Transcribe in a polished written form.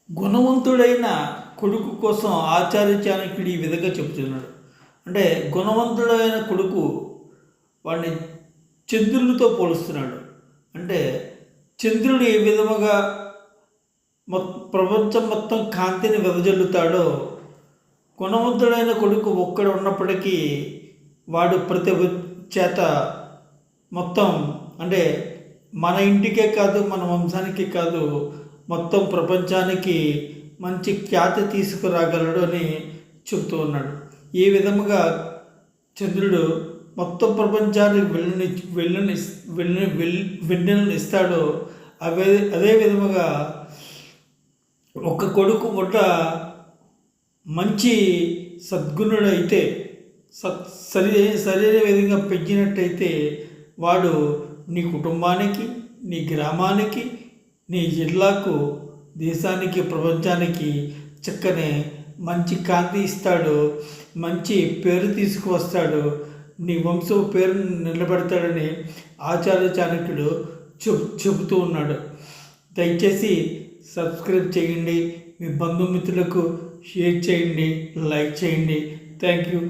గుణవంతుడైన కొడుకు కోసం ఆచార్య చాణక్యుడు ఈ విధంగా చెబుతున్నాడు. అంటే గుణవంతుడైన కొడుకు వాడిని చంద్రునితో పోలుస్తున్నాడు. అంటే చంద్రుడు ఏ విధముగా ప్రపంచం మొత్తం కాంతిని వెదజల్లుతాడో, గుణవంతుడైన కొడుకు ఒక్కడ ఉన్నప్పటికీ వాడు ప్రతి చేత మొత్తం అంటే మన ఇంటికే కాదు, మన వంశానికి కాదు, మొత్తం ప్రపంచానికి మంచి ఖ్యాతి తీసుకురాగలడు అని చెబుతూ ఉన్నాడు. ఈ విధముగా చంద్రుడు మొత్తం ప్రపంచానికి వెన్నెలను ఇస్తాడో అదే విధముగా ఒక కొడుకు మొట్ట మంచి సద్గుణుడైతే సరైన విధంగా పెంచినట్టయితే వాడు నీ కుటుంబానికి, నీ గ్రామానికి, నీ జిల్లాకు, దేశానికి, ప్రపంచానికి చక్కని మంచి కాంతి ఇస్తాడు, మంచి పేరు తీసుకువస్తాడు, నీ వంశం పేరు నిలబెడతాడని ఆచార్య చాణక్యుడు చెబుతూ ఉన్నాడు. దయచేసి సబ్స్క్రైబ్ చేయండి, మీ బంధుమిత్రులకు షేర్ చేయండి, లైక్ చేయండి. Thank you.